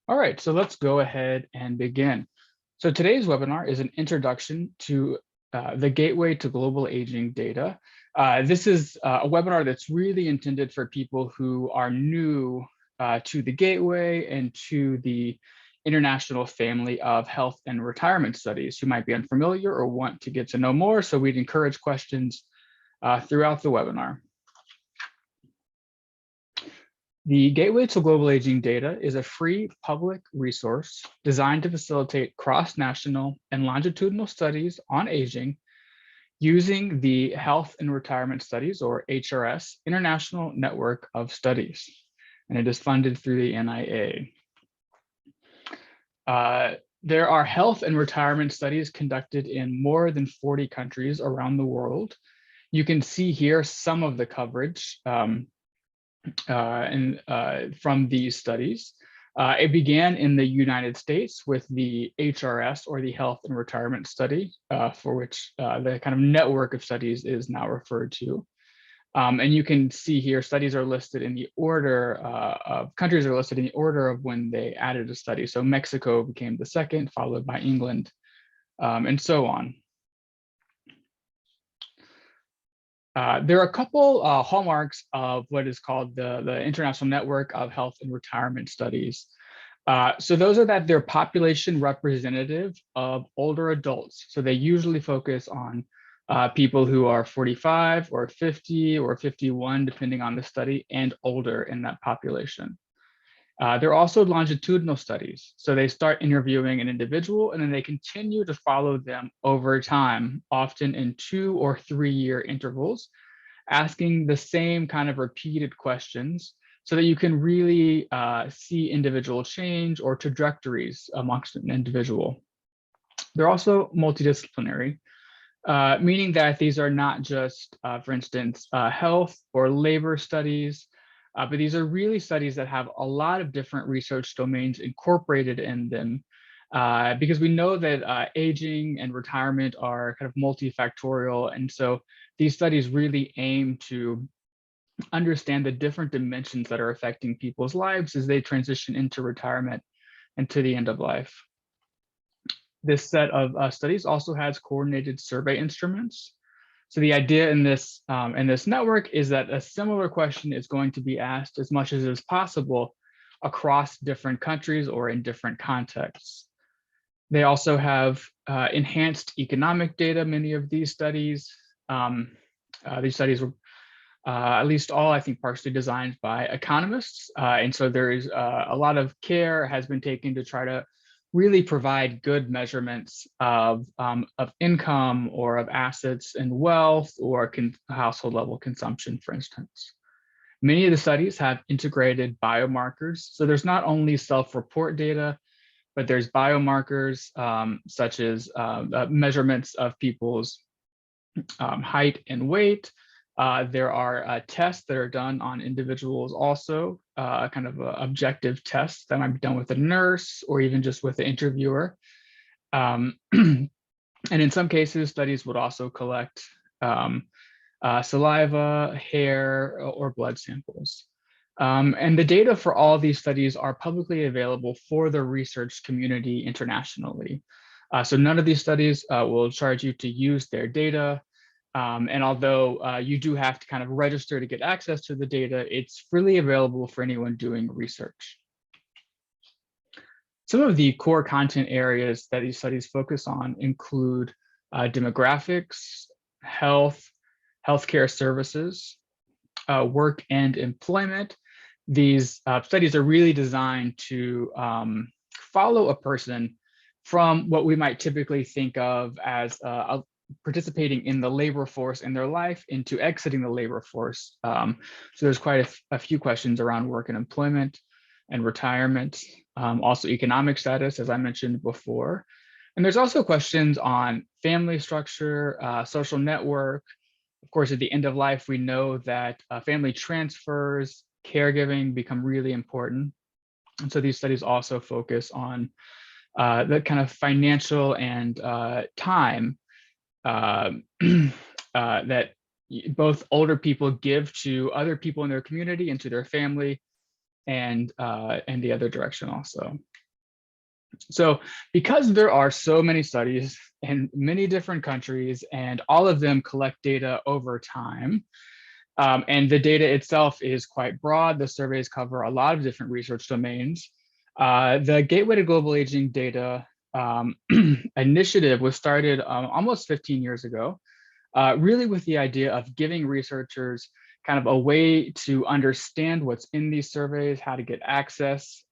All right, so let's go ahead and begin. So today's webinar is an introduction to the Gateway to Global Aging Data. This is a webinar that's really intended for people who are new to the Gateway and to the international family of health and retirement studies who might be unfamiliar or want to get to know more. So we'd encourage questions throughout the webinar. The Gateway to Global Aging Data is a free public resource designed to facilitate cross-national and longitudinal studies on aging using the Health and Retirement Studies, or HRS, International Network of Studies, and it is funded through the NIA. There are health and retirement studies conducted in more than 40 countries around the world. You can see here some of the coverage from these studies. It began in the United States with the HRS, or the Health and Retirement Study, for which the kind of network of studies is now referred to. And you can see here studies are listed in the order of countries are listed in the order of when they added a study. So Mexico became the second, followed by England, and so on. There are a couple hallmarks of what is called the International Network of Health and Retirement Studies. So those are that they're population representative of older adults. So they usually focus on people who are 45 or 50 or 51, depending on the study, and older in that population. There are also longitudinal studies. So they start interviewing an individual and then they continue to follow them over time, often in 2 or 3 year intervals, asking the same kind of repeated questions so that you can really see individual change or trajectories amongst an individual. They're also multidisciplinary, meaning that these are not just, for instance, health or labor studies, but these are really studies that have a lot of different research domains incorporated in them, because we know that aging and retirement are kind of multifactorial. And so these studies really aim to understand the different dimensions that are affecting people's lives as they transition into retirement and to the end of life. This set of studies also has coordinated survey instruments. So the idea in this network is that a similar question is going to be asked as much as is possible across different countries or in different contexts. They also have enhanced economic data. Many of these studies were at least all, I think, partially designed by economists. And so there is a lot of care has been taken to try to really provide good measurements of income or of assets and wealth or household level consumption, for instance. Many of the studies have integrated biomarkers. So there's not only self-report data, but there's biomarkers such as measurements of people's height and weight. There are tests that are done on individuals also, kind of objective tests that might be done with a nurse or even just with the interviewer. And in some cases, studies would also collect saliva, hair, or blood samples. And the data for all these studies are publicly available for the research community internationally. So none of these studies will charge you to use their data. And although you do have to kind of register to get access to the data, it's freely available for anyone doing research. Some of the core content areas that these studies focus on include demographics, health, healthcare services, work and employment. These studies are really designed to follow a person from what we might typically think of as participating in the labor force in their life into exiting the labor force. So there's quite a few questions around work and employment and retirement, also economic status, as I mentioned before. And there's also questions on family structure, social network. Of course, at the end of life, we know that family transfers, caregiving become really important. And so these studies also focus on the kind of financial and time that both older people give to other people in their community and to their family, and in the other direction also. So because there are so many studies in many different countries and all of them collect data over time, and the data itself is quite broad, the surveys cover a lot of different research domains. The Gateway to Global Aging Data initiative was started almost 15 years ago, really with the idea of giving researchers kind of a way to understand what's in these surveys, how to get access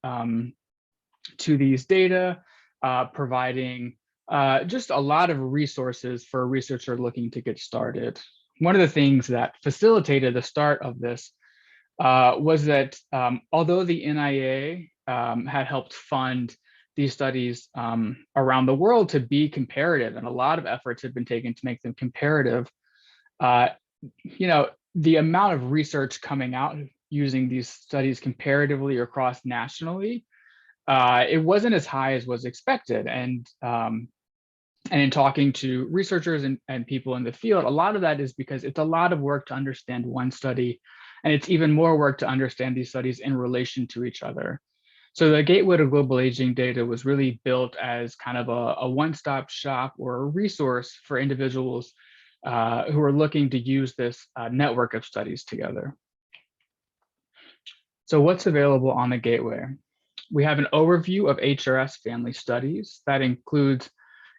to these data, providing just a lot of resources for a researcher looking to get started. One of the things that facilitated the start of this was that although the NIA had helped fund these studies around the world to be comparative, and a lot of efforts had been taken to make them comparative, the amount of research coming out using these studies comparatively or cross nationally, it wasn't as high as was expected. And in talking to researchers and people in the field, a lot of that is because it's a lot of work to understand one study, and it's even more work to understand these studies in relation to each other. So the Gateway to Global Aging Data was really built as kind of a one-stop shop or a resource for individuals who are looking to use this network of studies together. So what's available on the Gateway? We have an overview of HRS family studies that includes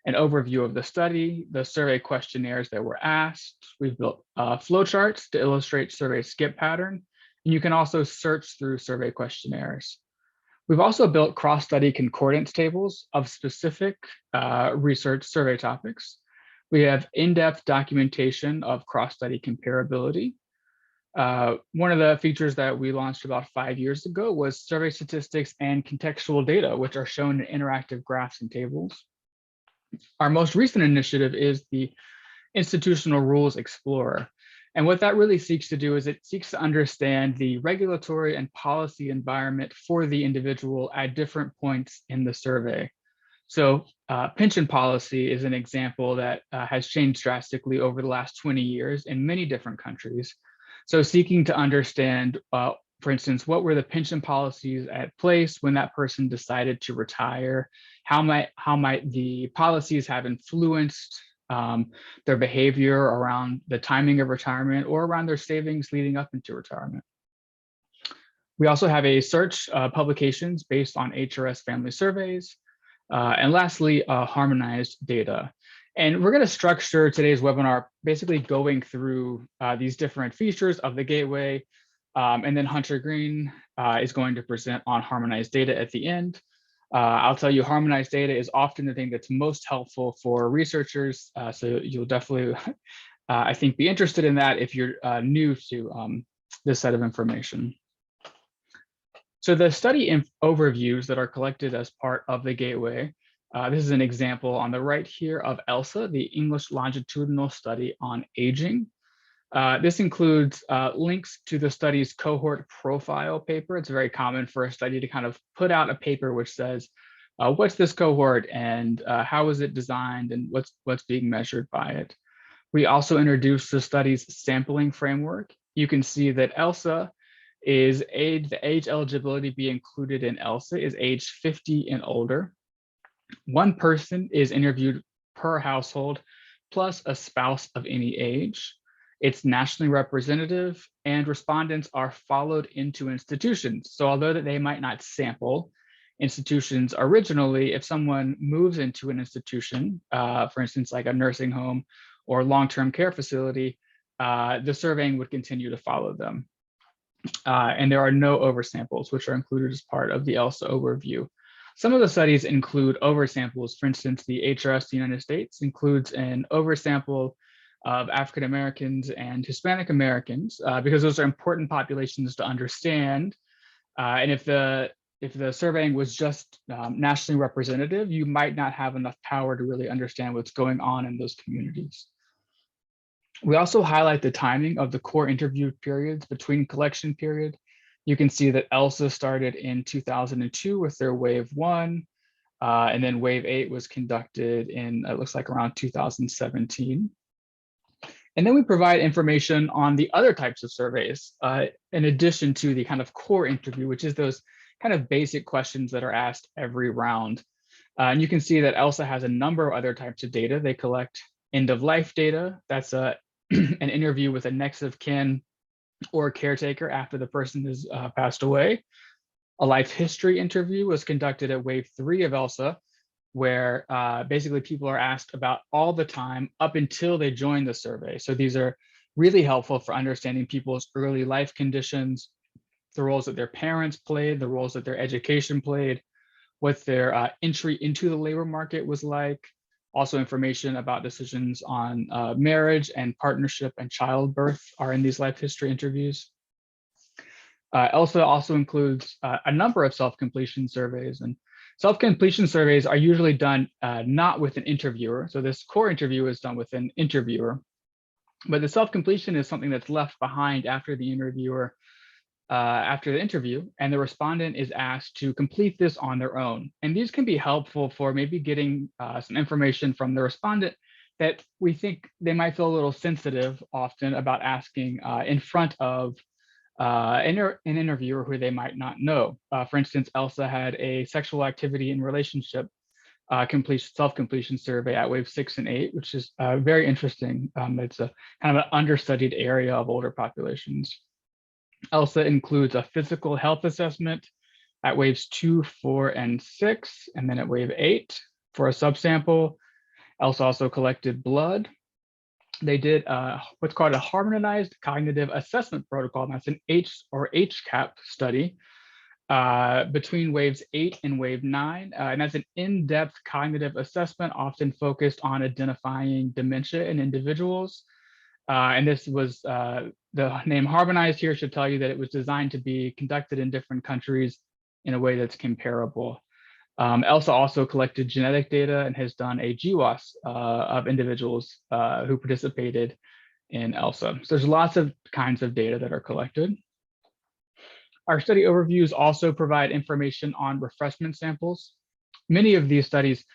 an overview of the study, the survey questionnaires that were asked. We've built flowcharts to illustrate survey skip pattern, and you can also search through survey questionnaires. We've also built cross-study concordance tables of specific research survey topics. We have in-depth documentation of cross-study comparability. One of the features that we launched about 5 years ago was survey statistics and contextual data, which are shown in interactive graphs and tables. Our most recent initiative is the Institutional Rules Explorer. And what that really seeks to do is it seeks to understand the regulatory and policy environment for the individual at different points in the survey. So pension policy is an example that has changed drastically over the last 20 years in many different countries. So seeking to understand, for instance, what were the pension policies at place when that person decided to retire? How might the policies have influenced their behavior around the timing of retirement or around their savings leading up into retirement? We also have a search publications based on HRS family surveys. And lastly, harmonized data. And we're going to structure today's webinar basically going through these different features of the Gateway. And then Hunter Green is going to present on harmonized data at the end. I'll tell you, harmonized data is often the thing that's most helpful for researchers. So you'll definitely, I think, be interested in that if you're new to this set of information. So the study overviews that are collected as part of the Gateway, this is an example on the right here of ELSA, the English Longitudinal Study on Aging. This includes links to the study's cohort profile paper. It's very common for a study to kind of put out a paper which says, what's this cohort and how was it designed and what's being measured by it. We also introduced the study's sampling framework. You can see that ELSA is the age eligibility be included in ELSA is age 50 and older. One person is interviewed per household plus a spouse of any age. It's nationally representative and respondents are followed into institutions. So although that they might not sample institutions originally, if someone moves into an institution, for instance, like a nursing home or long-term care facility, the surveying would continue to follow them. And there are no oversamples, which are included as part of the ELSA overview. Some of the studies include oversamples. For instance, the HRS United States includes an oversample of African Americans and Hispanic Americans because those are important populations to understand. And if the surveying was just nationally representative, you might not have enough power to really understand what's going on in those communities. We also highlight the timing of the core interview periods between collection period. You can see that ELSA started in 2002 with their wave 1, and then wave 8 was conducted in, it looks like around 2017. And then we provide information on the other types of surveys, in addition to the kind of core interview, which is those kind of basic questions that are asked every round. And you can see that ELSA has a number of other types of data. They collect end of life data. That's an interview with a next of kin or caretaker after the person has passed away. A life history interview was conducted at wave 3 of ELSA, where basically people are asked about all the time up until they join the survey. So these are really helpful for understanding people's early life conditions, the roles that their parents played, the roles that their education played, what their entry into the labor market was like, also information about decisions on marriage and partnership and childbirth are in these life history interviews. ELSA also includes a number of self-completion surveys, and self-completion surveys are usually done not with an interviewer. So this core interview is done with an interviewer, but the self-completion is something that's left behind after the interviewer, after the interview, and the respondent is asked to complete this on their own. And these can be helpful for maybe getting some information from the respondent that we think they might feel a little sensitive often about asking in front of an interviewer who they might not know. For instance, ELSA had a sexual activity and relationship self-completion survey at wave 6 and 8, which is very interesting. It's a kind of an understudied area of older populations. ELSA includes a physical health assessment at waves 2, 4, and 6, and then at wave 8 for a subsample. ELSA also collected blood. They did what's called a Harmonized Cognitive Assessment Protocol, and that's an HCAP study between waves 8 and wave 9. And that's an in-depth cognitive assessment, often focused on identifying dementia in individuals. And this was, the name Harmonized here should tell you that it was designed to be conducted in different countries in a way that's comparable. ELSA also collected genetic data and has done a GWAS of individuals who participated in ELSA. So there's lots of kinds of data that are collected. Our study overviews also provide information on refreshment samples. Many of these studies,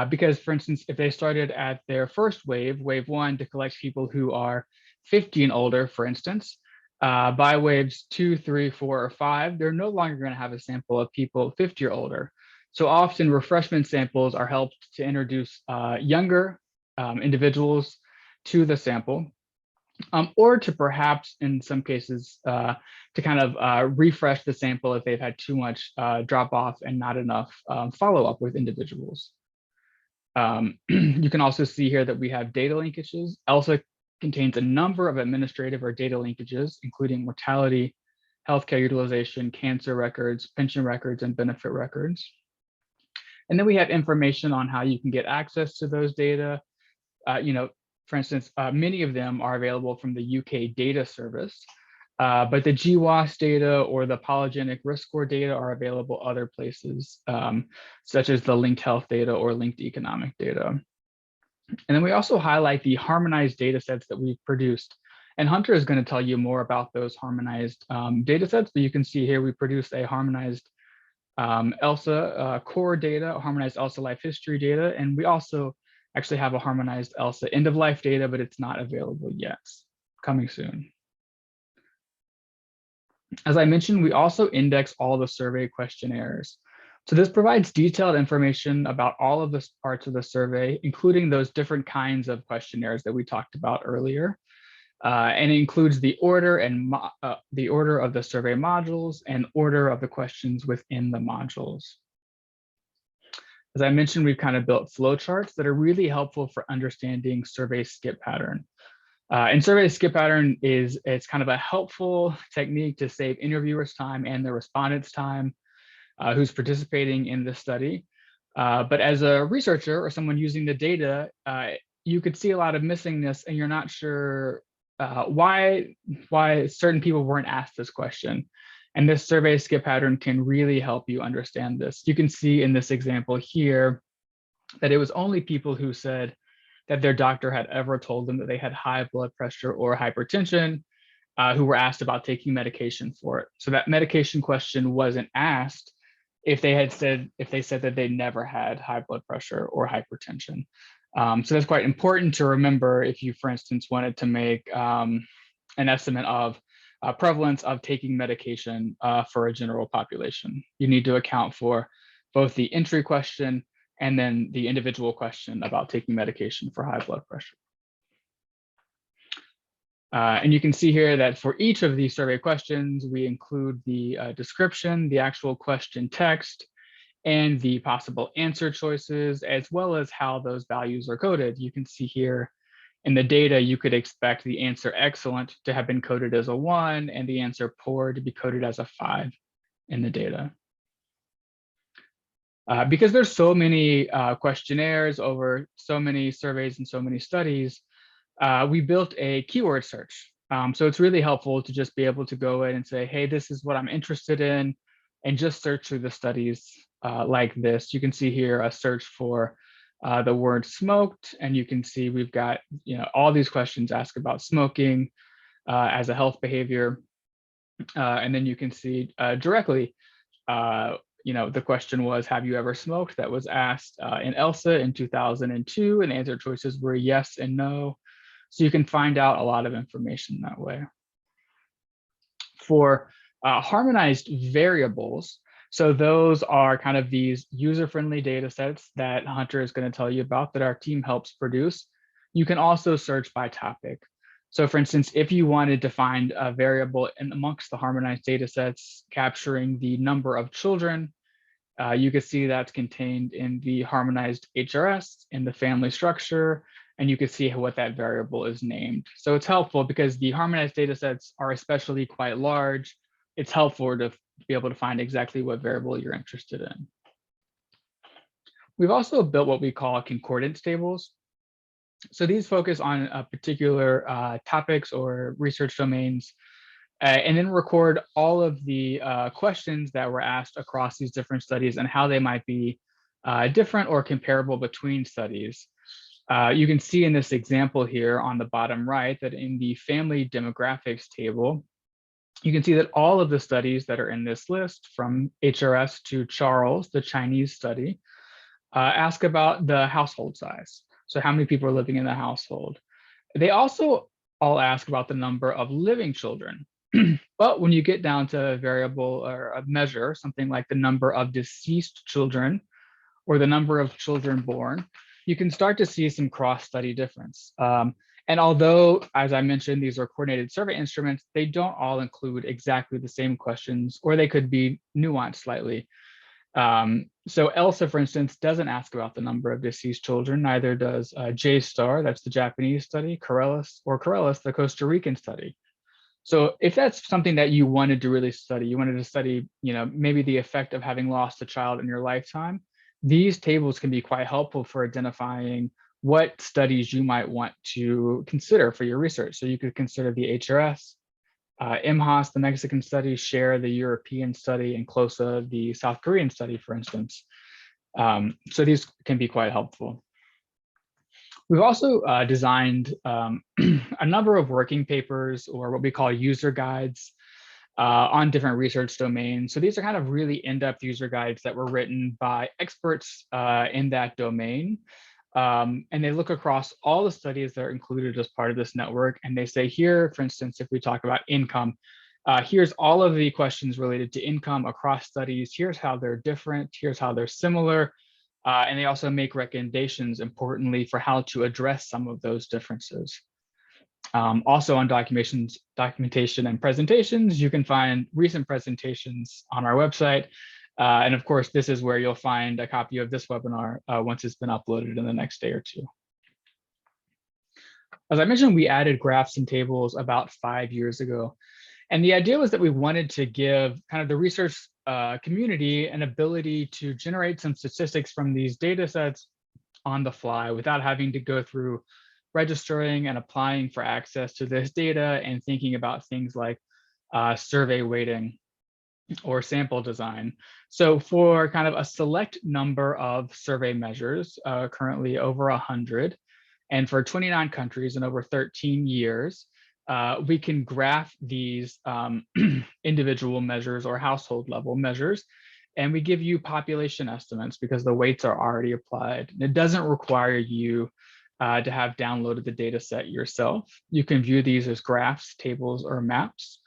because for instance, if they started at their first wave, wave 1, to collect people who are 50 and older, for instance, by waves 2, 3, 4, or 5, they're no longer going to have a sample of people 50 or older. So often refreshment samples are helped to introduce younger individuals to the sample, or to perhaps in some cases to kind of refresh the sample if they've had too much drop off and not enough follow-up with individuals. You can also see here that we have data linkages. ELSA contains a number of administrative or data linkages, including mortality, healthcare utilization, cancer records, pension records, and benefit records. And then we have information on how you can get access to those data. For instance, many of them are available from the UK data service, but the GWAS data or the polygenic risk score data are available other places, such as the linked health data or linked economic data. And then we also highlight the harmonized data sets that we've produced. And Hunter is going to tell you more about those harmonized data sets, but you can see here we produced a harmonized ELSA core data, harmonized ELSA life history data, and we also actually have a harmonized ELSA end of life data, but it's not available yet, coming soon. As I mentioned, we also index all the survey questionnaires. So this provides detailed information about all of the parts of the survey, including those different kinds of questionnaires that we talked about earlier. And it includes the order and the order of the survey modules and order of the questions within the modules. As I mentioned, we've kind of built flowcharts that are really helpful for understanding survey skip pattern. And survey skip pattern it's kind of a helpful technique to save interviewers' time and the respondents' time who's participating in the study. But as a researcher or someone using the data, you could see a lot of missingness and you're not sure why certain people weren't asked this question. And this survey skip pattern can really help you understand this. You can see in this example here that it was only people who said that their doctor had ever told them that they had high blood pressure or hypertension who were asked about taking medication for it. So that medication question wasn't asked if they said that they never had high blood pressure or hypertension. So that's quite important to remember if you, for instance, wanted to make an estimate of prevalence of taking medication for a general population. You need to account for both the entry question and then the individual question about taking medication for high blood pressure. And you can see here that for each of these survey questions, we include the description, the actual question text, and the possible answer choices, as well as how those values are coded. You can see here in the data, you could expect the answer excellent to have been coded as a 1 and the answer poor to be coded as a 5 in the data. Because there's so many questionnaires over so many surveys and so many studies, we built a keyword search. So it's really helpful to just be able to go in and say, hey, this is what I'm interested in, and just search through the studies like this. You can see here a search for the word smoked, and you can see we've got all these questions ask about smoking as a health behavior. And then you can see directly, the question was, have you ever smoked? That was asked in ELSA in 2002, and the answer choices were yes and no. So you can find out a lot of information that way. For harmonized variables, so those are kind of these user-friendly data sets that Hunter is going to tell you about that our team helps produce. You can also search by topic. So for instance, if you wanted to find a variable in amongst the harmonized data sets capturing the number of children, you can see that's contained in the harmonized HRS, in the family structure, and you can see what that variable is named. So it's helpful because the harmonized data sets are especially quite large. It's helpful to be able to find exactly what variable you're interested in. We've also built what we call concordance tables. So these focus on particular topics or research domains, and then record all of the questions that were asked across these different studies and how they might be different or comparable between studies. You can see in this example here on the bottom right that in the family demographics table, you can see that all of the studies that are in this list, from HRS to Charles, the Chinese study, ask about the household size. So how many people are living in the household? They also all ask about the number of living children. But when you get down to a variable or a measure, something like the number of deceased children or the number of children born, you can start to see some cross-study difference. And although, as I mentioned, these are coordinated survey instruments, they don't all include exactly the same questions, or they could be nuanced slightly. So ELSA, for instance, doesn't ask about the number of deceased children, neither does JSTAR, that's the Japanese study, Corellis, the Costa Rican study. So if that's something that you wanted to really study, you wanted to study, maybe the effect of having lost a child in your lifetime, these tables can be quite helpful for identifying what studies you might want to consider for your research. So you could consider the HRS, MHAS, the Mexican study, SHARE, the European study, and CLOSA, the South Korean study, for instance. So these can be quite helpful. We've also designed a number of working papers, or what we call user guides, on different research domains. So these are kind of really in-depth user guides that were written by experts in that domain. And they look across all the studies that are included as part of this network. And they say here, for instance, if we talk about income, here's all of the questions related to income across studies. Here's how they're different. Here's how they're similar. And they also make recommendations, importantly, for how to address some of those differences. Also on documentation and presentations, you can find recent presentations on our website. And of course, this is where you'll find a copy of this webinar once it's been uploaded in the next day or two. As I mentioned, we added graphs and tables about 5 years ago. And the idea was that we wanted to give kind of the research community an ability to generate some statistics from these data sets on the fly without having to go through registering and applying for access to this data and thinking about things like survey weighting or sample design. So for kind of a select number of survey measures, currently over 100, and for 29 countries and over 13 years, we can graph these individual measures or household level measures And we give you population estimates because the weights are already applied. It doesn't require you to have downloaded the data set yourself. You can view these as graphs, tables, or maps.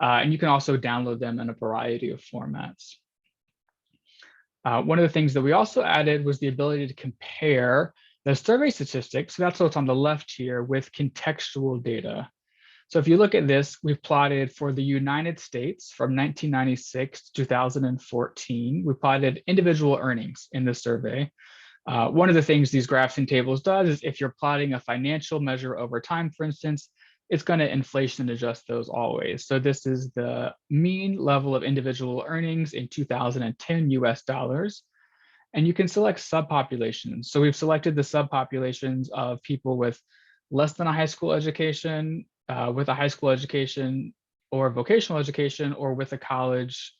And you can also download them in a variety of formats. One of the things that we also added was the ability to compare the survey statistics, so that's what's on the left here, with contextual data. So if you look at this, we've plotted for the United States from 1996 to 2014, we plotted individual earnings in the survey. One of the things these graphs and tables does is if you're plotting a financial measure over time, for instance, it's going to inflation adjust those always. So this is the mean level of individual earnings in 2010 US dollars. And you can select subpopulations. So we've selected the subpopulations of people with less than a high school education, with a high school education or vocational education, or with a college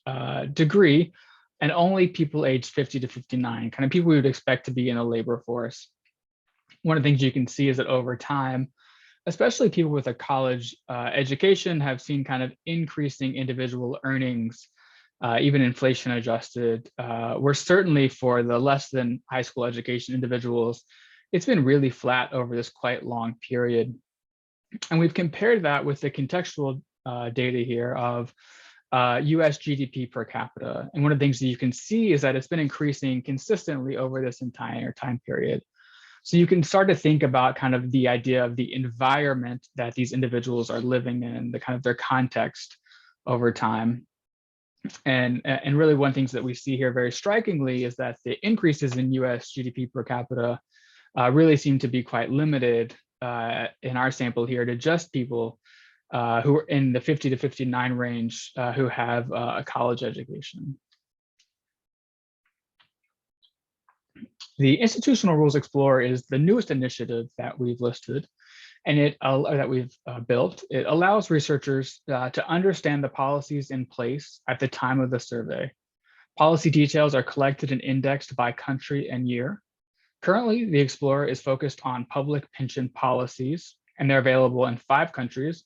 degree, and only people aged 50 to 59, kind of people we would expect to be in a labor force. One of the things you can see is that over time, especially people with a college education have seen kind of increasing individual earnings, even inflation adjusted. We're certainly for the less than high school education individuals, it's been really flat over this quite long period. And we've compared that with the contextual data here of US GDP per capita. And one of the things that you can see is that it's been increasing consistently over this entire time period. So you can start to think about kind of the idea of the environment that these individuals are living in, the kind of their context over time. And really one of the things that we see here very strikingly is that the increases in US GDP per capita really seem to be quite limited in our sample here to just people who are in the 50 to 59 range who have a college education. The Institutional Rules Explorer is the newest initiative that we've listed, and that we've built. It allows researchers to understand the policies in place at the time of the survey. Policy details are collected and indexed by country and year. Currently, the Explorer is focused on public pension policies, and they're available in 5 countries.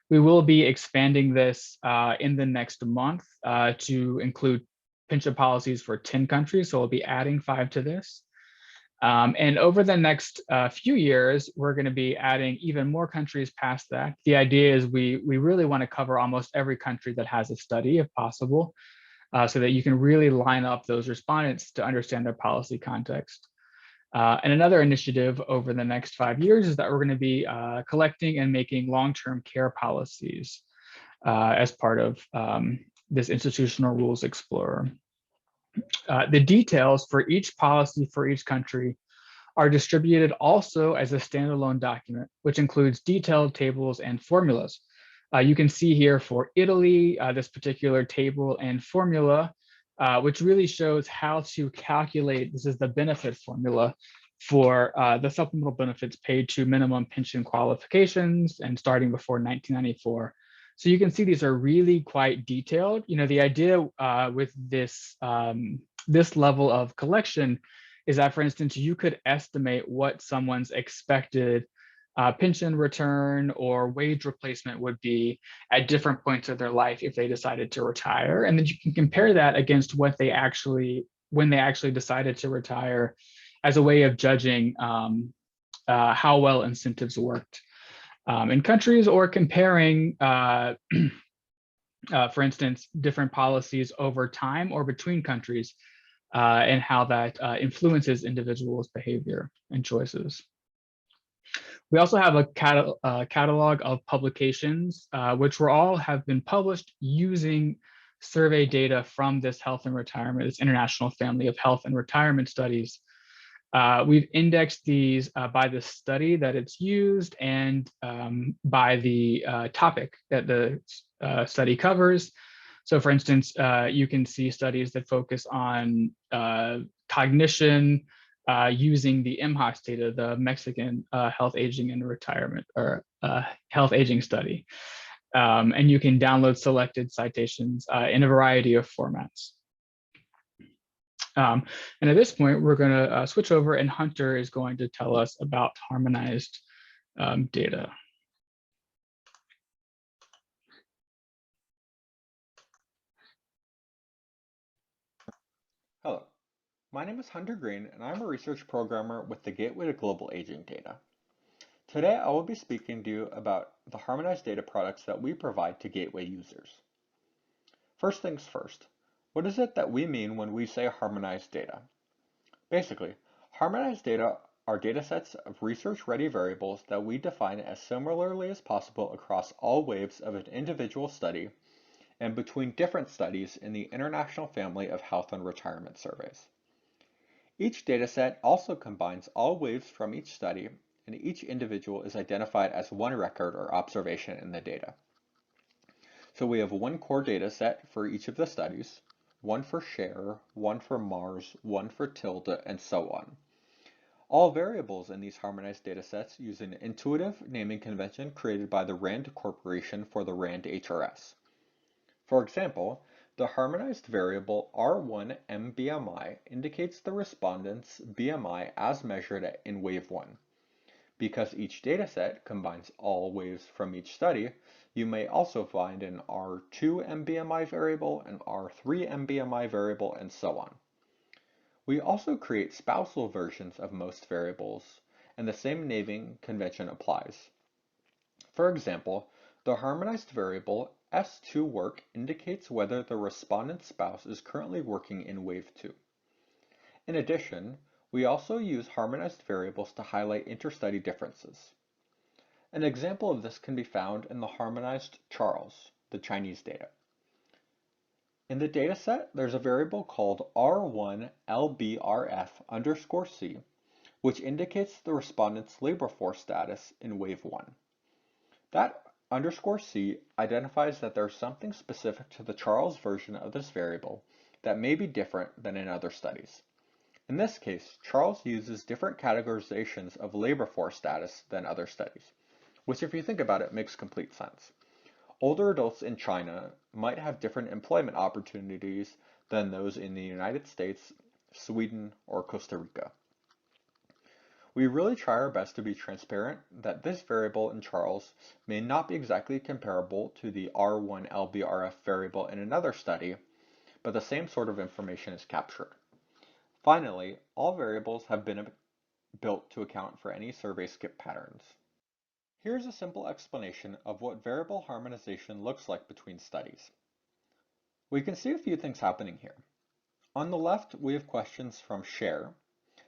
We will be expanding this in the next month to include pension policies for 10 countries, so we'll be adding 5 to this. And over the next few years, we're going to be adding even more countries past that. The idea is we really want to cover almost every country that has a study, if possible, so that you can really line up those respondents to understand their policy context. And another initiative over the next 5 years is that we're going to be collecting and making long-term care policies as part of this Institutional Rules Explorer. The details for each policy for each country are distributed also as a standalone document, which includes detailed tables and formulas. You can see here for Italy, this particular table and formula, which really shows how to calculate, this is the benefit formula for the supplemental benefits paid to minimum pension qualifications and starting before 1994. So you can see these are really quite detailed. You know, the idea with this, this level of collection is that, for instance, you could estimate what someone's expected pension return or wage replacement would be at different points of their life if they decided to retire. And then you can compare that against what they actually, when they actually decided to retire, as a way of judging how well incentives worked in countries, or comparing, for instance, different policies over time or between countries and how that influences individuals' behavior and choices. We also have a catalog of publications, which all have been published using survey data from this health and retirement, this international family of health and retirement studies. We've indexed these by the study that it's used and by the topic that the study covers. So for instance, you can see studies that focus on cognition using the MHAS data, the Mexican Health Aging and Retirement, or Health Aging Study. And you can download selected citations in a variety of formats. And at this point, we're going to switch over, and Hunter is going to tell us about harmonized data. Hello, my name is Hunter Green and I'm a research programmer with the Gateway to Global Aging Data. Today I will be speaking to you about the harmonized data products that we provide to Gateway users. First things first, what is it that we mean when we say harmonized data? Basically, harmonized data are datasets of research-ready variables that we define as similarly as possible across all waves of an individual study and between different studies in the International Family of Health and Retirement Surveys. Each dataset also combines all waves from each study, and each individual is identified as one record or observation in the data. So we have one core dataset for each of the studies, one for share, one for Mars, one for tilde, and so on. All variables in these harmonized datasets use an intuitive naming convention created by the RAND Corporation for the RAND HRS. For example, the harmonized variable R1-MBMI indicates the respondent's BMI as measured in wave 1. Because each dataset combines all waves from each study, you may also find an R2-MBMI variable, an R3-MBMI variable, and so on. We also create spousal versions of most variables, and the same naming convention applies. For example, the harmonized variable S2work indicates whether the respondent's spouse is currently working in wave 2. In addition, we also use harmonized variables to highlight interstudy differences. An example of this can be found in the harmonized Charles, the Chinese data. In the dataset, there's a variable called R1-LBRF_C, which indicates the respondent's labor force status in wave 1. That _C identifies that there's something specific to the Charles version of this variable that may be different than in other studies. In this case, Charles uses different categorizations of labor force status than other studies, which if you think about it makes complete sense. Older adults in China might have different employment opportunities than those in the United States, Sweden, or Costa Rica. We really try our best to be transparent that this variable in Charles may not be exactly comparable to the R1-LBRF variable in another study, but the same sort of information is captured. Finally, all variables have been built to account for any survey skip patterns. Here's a simple explanation of what variable harmonization looks like between studies. We can see a few things happening here. On the left, we have questions from SHARE,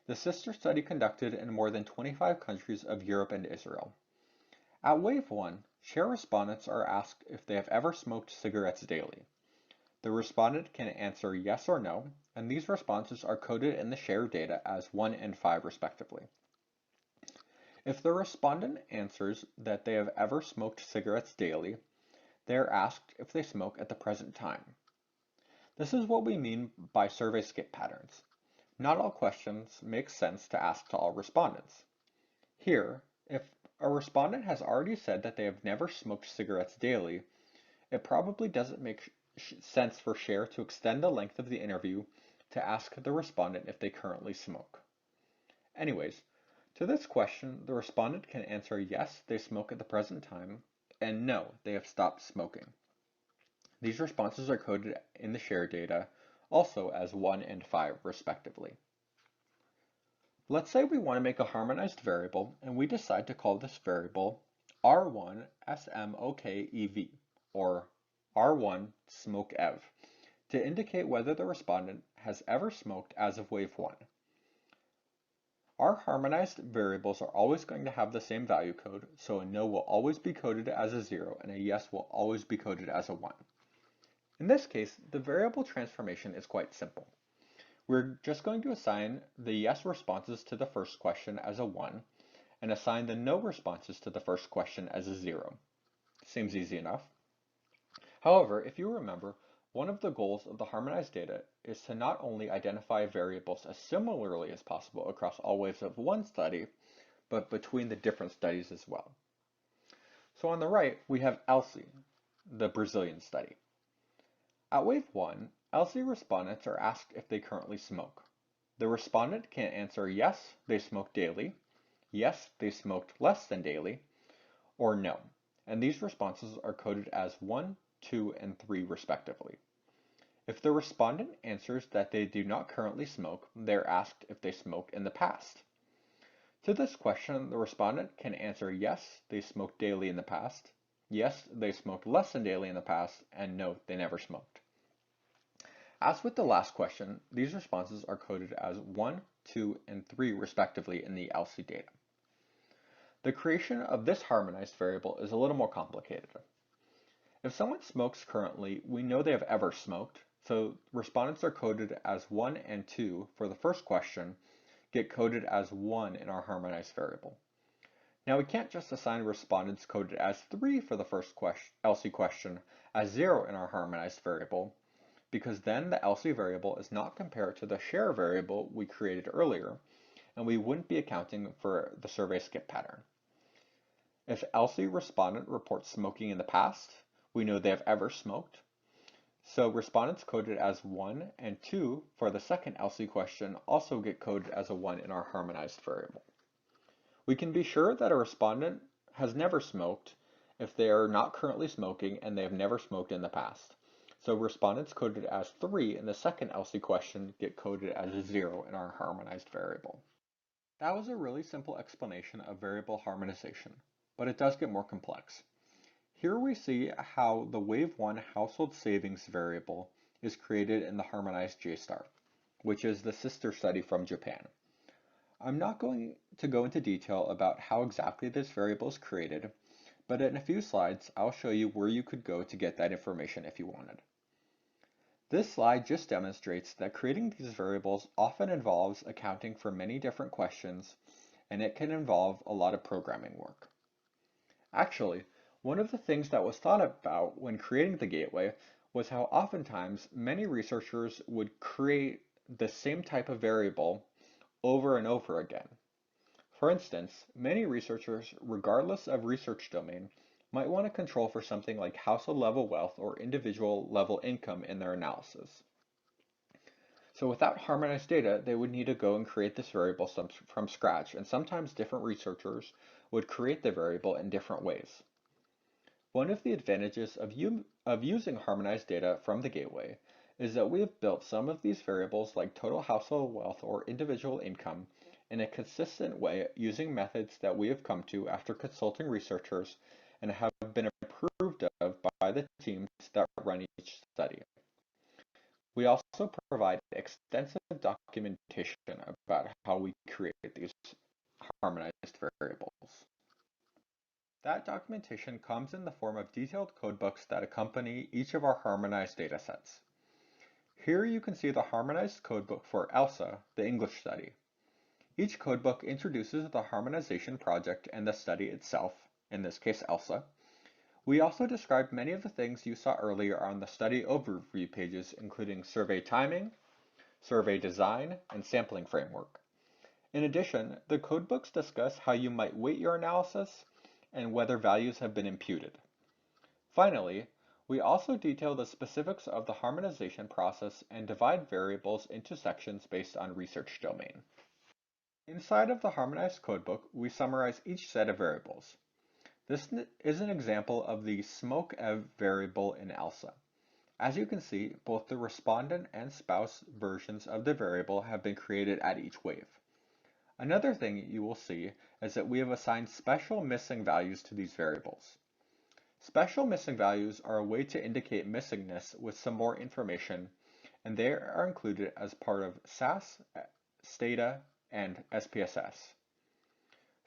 the sister study conducted in more than 25 countries of Europe and Israel. At wave 1, SHARE respondents are asked if they have ever smoked cigarettes daily. The respondent can answer yes or no, and these responses are coded in the SHARE data as 1 and 5 respectively. If the respondent answers that they have ever smoked cigarettes daily, they are asked if they smoke at the present time. This is what we mean by survey skip patterns. Not all questions make sense to ask to all respondents. Here, if a respondent has already said that they have never smoked cigarettes daily, it probably doesn't make sense for SHARE to extend the length of the interview to ask the respondent if they currently smoke. Anyways, to this question, the respondent can answer yes, they smoke at the present time, and no, they have stopped smoking. These responses are coded in the SHARE data also as 1 and 5 respectively. Let's say we want to make a harmonized variable and we decide to call this variable R1-SMOKEV or R1-SMOKEV to indicate whether the respondent has ever smoked as of wave 1. Our harmonized variables are always going to have the same value code, so a no will always be coded as a 0 and a yes will always be coded as a 1. In this case, the variable transformation is quite simple. We're just going to assign the yes responses to the first question as a 1 and assign the no responses to the first question as a 0. Seems easy enough. However, if you remember, one of the goals of the harmonized data is to not only identify variables as similarly as possible across all waves of one study, but between the different studies as well. So on the right, we have ELSI, the Brazilian study. At wave 1, ELSI respondents are asked if they currently smoke. The respondent can answer yes, they smoke daily, yes, they smoked less than daily, or no, and these responses are coded as 1, 2, and 3 respectively. If the respondent answers that they do not currently smoke, they are asked if they smoked in the past. To this question, the respondent can answer yes, they smoked daily in the past, yes, they smoked less than daily in the past, and no, they never smoked. As with the last question, these responses are coded as 1, 2, and 3 respectively in the LC data. The creation of this harmonized variable is a little more complicated. If someone smokes currently, we know they have ever smoked, so respondents are coded as 1 and 2 for the first question, get coded as 1 in our harmonized variable. Now we can't just assign respondents coded as 3 for the first LC question as 0 in our harmonized variable, because then the LC variable is not compared to the share variable we created earlier, and we wouldn't be accounting for the survey skip pattern. If LC respondent reports smoking in the past, we know they have ever smoked. So respondents coded as 1 and 2 for the second LC question also get coded as a 1 in our harmonized variable. We can be sure that a respondent has never smoked if they are not currently smoking and they have never smoked in the past. So respondents coded as 3 in the second LC question get coded as 0 in our harmonized variable. That was a really simple explanation of variable harmonization, but it does get more complex. Here we see how the Wave 1 household savings variable is created in the harmonized JSTAR, which is the sister study from Japan. I'm not going to go into detail about how exactly this variable is created, but in a few slides I'll show you where you could go to get that information if you wanted. This slide just demonstrates that creating these variables often involves accounting for many different questions, and it can involve a lot of programming work. Actually, one of the things that was thought about when creating the gateway was how oftentimes many researchers would create the same type of variable over and over again. For instance, many researchers, regardless of research domain, might want to control for something like household level wealth or individual level income in their analysis. So without harmonized data, they would need to go and create this variable from scratch, and sometimes different researchers would create the variable in different ways. One of the advantages of using harmonized data from the gateway is that we have built some of these variables like total household wealth or individual income in a consistent way using methods that we have come to after consulting researchers and have been approved of by the teams that run each study. We also provide extensive documentation about how we create these harmonized variables. That documentation comes in the form of detailed codebooks that accompany each of our harmonized datasets. Here you can see the harmonized codebook for ELSA, the English study. Each codebook introduces the harmonization project and the study itself, in this case ELSA. We also described many of the things you saw earlier on the study overview pages, including survey timing, survey design, and sampling framework. In addition, the codebooks discuss how you might weight your analysis and whether values have been imputed. Finally, we also detail the specifics of the harmonization process and divide variables into sections based on research domain. Inside of the harmonized codebook, we summarize each set of variables. This is an example of the smoke-ev variable in ELSA. As you can see, both the respondent and spouse versions of the variable have been created at each wave. Another thing you will see is that we have assigned special missing values to these variables. Special missing values are a way to indicate missingness with some more information, and they are included as part of SAS, STATA, and SPSS.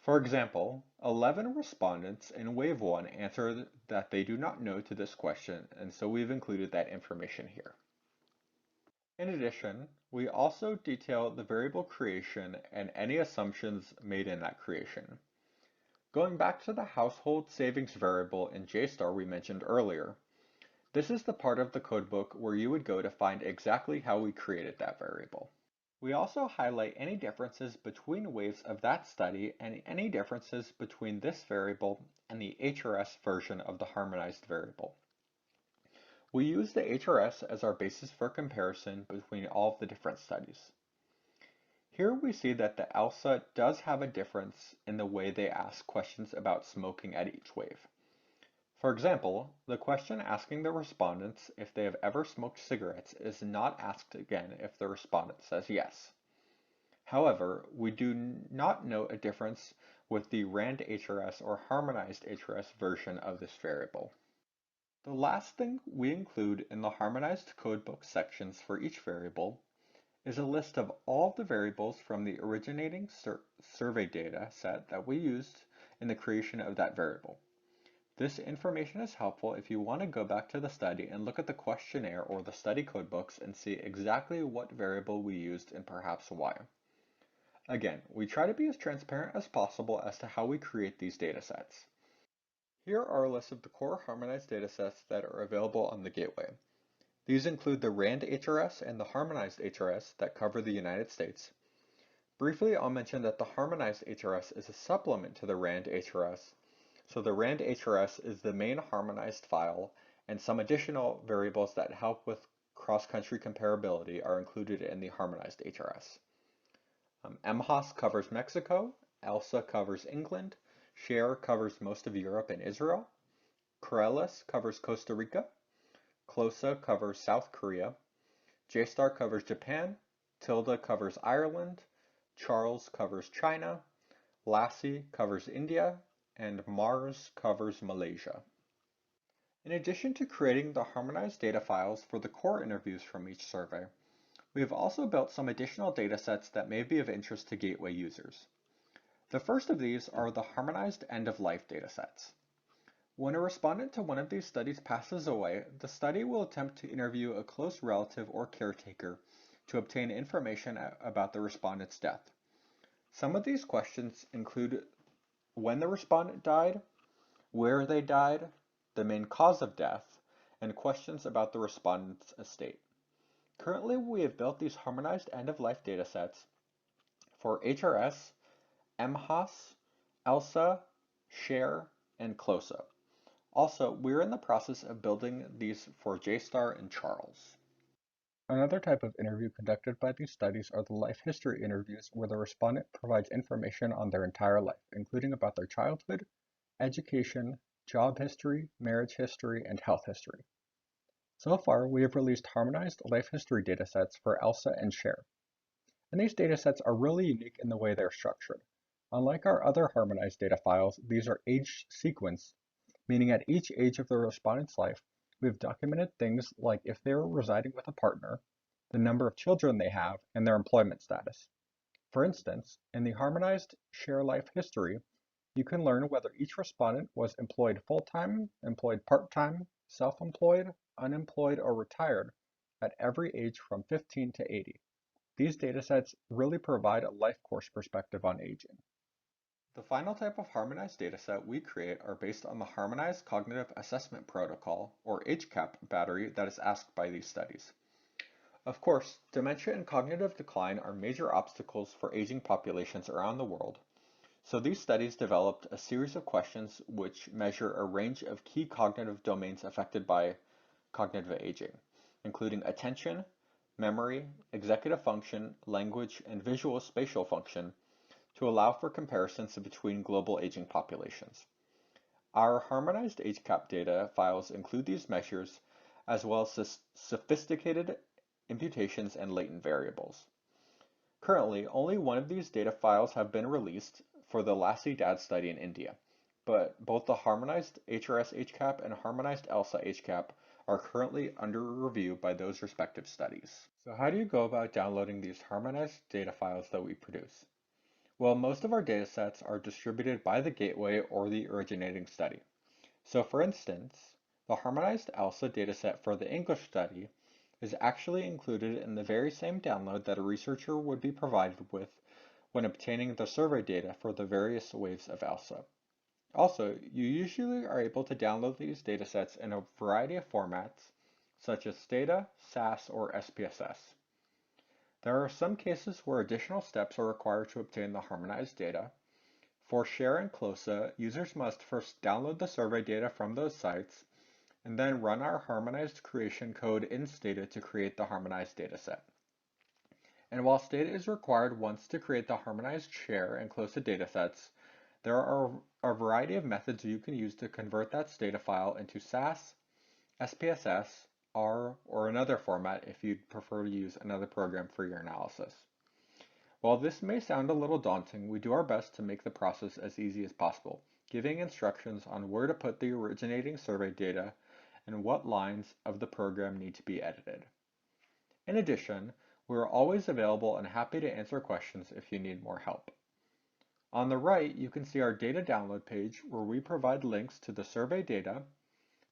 For example, 11 respondents in Wave 1 answered that they do not know to this question, and so we've included that information here. In addition, we also detail the variable creation and any assumptions made in that creation. Going back to the household savings variable in JSTAR we mentioned earlier, this is the part of the codebook where you would go to find exactly how we created that variable. We also highlight any differences between waves of that study and any differences between this variable and the HRS version of the harmonized variable. We use the HRS as our basis for comparison between all of the different studies. Here we see that the ELSA does have a difference in the way they ask questions about smoking at each wave. For example, the question asking the respondents if they have ever smoked cigarettes is not asked again if the respondent says yes. However, we do not note a difference with the RAND-HRS or Harmonized HRS version of this variable. The last thing we include in the Harmonized Codebook sections for each variable is a list of all the variables from the originating survey data set that we used in the creation of that variable. This information is helpful if you want to go back to the study and look at the questionnaire or the study codebooks and see exactly what variable we used and perhaps why. Again, we try to be as transparent as possible as to how we create these datasets. Here are a list of the core harmonized datasets that are available on the Gateway. These include the RAND-HRS and the Harmonized HRS that cover the United States. Briefly, I'll mention that the Harmonized HRS is a supplement to the RAND-HRS, so the RAND-HRS is the main harmonized file, and some additional variables that help with cross-country comparability are included in the Harmonized HRS. MHAS covers Mexico, ELSA covers England, SHARE covers most of Europe and Israel, Corellis covers Costa Rica, CLOSA covers South Korea, JSTAR covers Japan, Tilda covers Ireland, Charles covers China, Lassie covers India, and Mars covers Malaysia. In addition to creating the harmonized data files for the core interviews from each survey, we have also built some additional datasets that may be of interest to Gateway users. The first of these are the harmonized end-of-life datasets. When a respondent to one of these studies passes away, the study will attempt to interview a close relative or caretaker to obtain information about the respondent's death. Some of these questions include when the respondent died, where they died, the main cause of death, and questions about the respondent's estate. Currently, we have built these harmonized end-of-life datasets for HRS, MHAS, ELSA, SHARE, and CLOSA. Also, we're in the process of building these for JSTAR and Charles. Another type of interview conducted by these studies are the life history interviews where the respondent provides information on their entire life, including about their childhood, education, job history, marriage history, and health history. So far, we have released harmonized life history datasets for ELSA and SHARE. And these datasets are really unique in the way they're structured. Unlike our other harmonized data files, these are age sequenced, meaning at each age of the respondent's life, we've documented things like if they were residing with a partner, the number of children they have, and their employment status. For instance, in the harmonized SHARE life history, you can learn whether each respondent was employed full-time, employed part-time, self-employed, unemployed, or retired at every age from 15 to 80. These datasets really provide a life course perspective on aging. The final type of harmonized dataset we create are based on the Harmonized Cognitive Assessment Protocol, or HCAP battery that is asked by these studies. Of course, dementia and cognitive decline are major obstacles for aging populations around the world, so these studies developed a series of questions which measure a range of key cognitive domains affected by cognitive aging, including attention, memory, executive function, language, and visual spatial function, to allow for comparisons between global aging populations. Our harmonized HCAP data files include these measures, as well as sophisticated imputations and latent variables. Currently, only one of these data files have been released for the Lassie Dad study in India, but both the harmonized HRS HCAP and harmonized ELSA HCAP are currently under review by those respective studies. So how do you go about downloading these harmonized data files that we produce? Well, most of our datasets are distributed by the gateway or the originating study. So for instance, the harmonized ELSA dataset for the English study is actually included in the very same download that a researcher would be provided with when obtaining the survey data for the various waves of ELSA. Also, you usually are able to download these datasets in a variety of formats, such as Stata, SAS, or SPSS. There are some cases where additional steps are required to obtain the harmonized data. For SHARE and CLOSA, users must first download the survey data from those sites, and then run our harmonized creation code in Stata to create the harmonized dataset. And while Stata is required once to create the harmonized SHARE and CLOSA datasets, There are a variety of methods you can use to convert that data file into SAS, SPSS, R, or another format if you'd prefer to use another program for your analysis. While this may sound a little daunting, we do our best to make the process as easy as possible, giving instructions on where to put the originating survey data and what lines of the program need to be edited. In addition, we are always available and happy to answer questions if you need more help. On the right, you can see our data download page where we provide links to the survey data,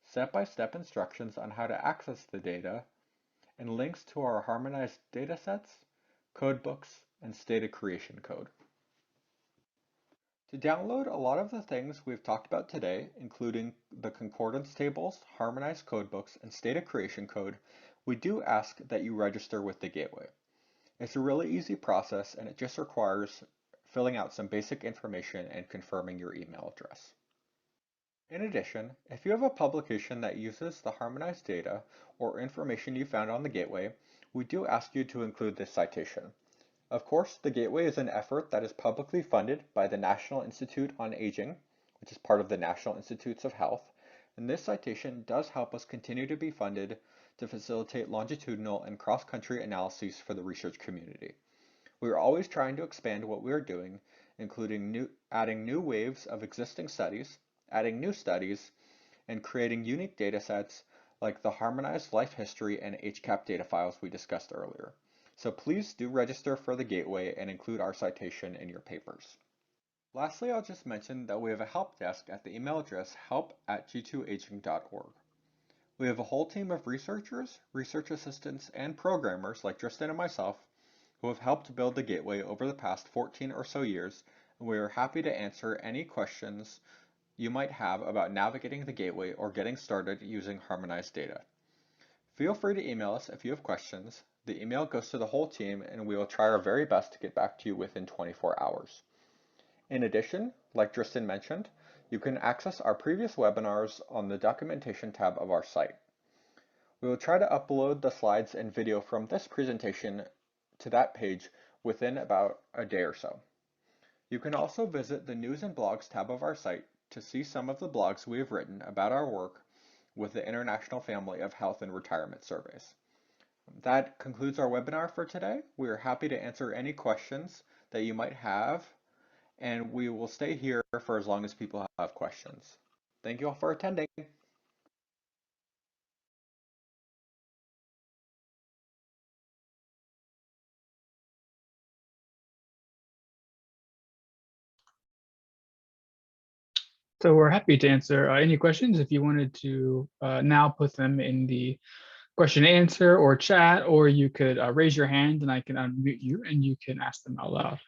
step-by-step instructions on how to access the data, and links to our harmonized datasets, codebooks, and data creation code. To download a lot of the things we've talked about today, including the concordance tables, harmonized codebooks, and data creation code, we do ask that you register with the Gateway. It's a really easy process and it just requires filling out some basic information and confirming your email address. In addition, if you have a publication that uses the harmonized data or information you found on the Gateway, we do ask you to include this citation. Of course, the Gateway is an effort that is publicly funded by the National Institute on Aging, which is part of the National Institutes of Health, and this citation does help us continue to be funded to facilitate longitudinal and cross-country analyses for the research community. We are always trying to expand what we are doing, including adding new waves of existing studies, adding new studies, and creating unique datasets like the harmonized life history and HCAP data files we discussed earlier. So please do register for the Gateway and include our citation in your papers. Lastly, I'll just mention that we have a help desk at the email address help@g2aging.org. We have a whole team of researchers, research assistants, and programmers like Tristan and myself who have helped build the Gateway over the past 14 or so years, and we are happy to answer any questions you might have about navigating the Gateway or getting started using harmonized data. Feel free to email us if you have questions. The email goes to the whole team and we will try our very best to get back to you within 24 hours. In addition, like Tristan mentioned, you can access our previous webinars on the documentation tab of our site. We will try to upload the slides and video from this presentation to that page within about a day or so. You can also visit the News and Blogs tab of our site to see some of the blogs we have written about our work with the International Family of Health and Retirement Surveys. That concludes our webinar for today. We are happy to answer any questions that you might have, and we will stay here for as long as people have questions. Thank you all for attending. So we're happy to answer any questions. If you wanted to now put them in the question and answer or chat, or you could raise your hand and I can unmute you and you can ask them out loud.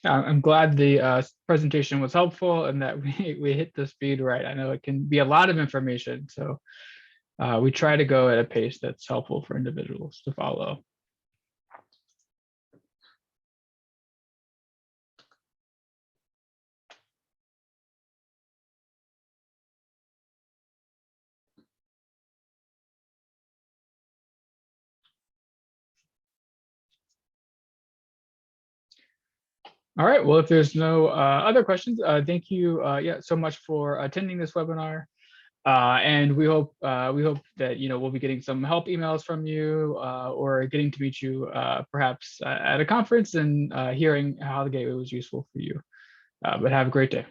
I'm glad the presentation was helpful and that we hit the speed right. I know it can be a lot of information, so we try to go at a pace that's helpful for individuals to follow. All right, well, if there's no other questions, thank you so much for attending this webinar. And we hope that we'll be getting some help emails from you or getting to meet you perhaps at a conference and hearing how the Gateway was useful for you. But have a great day.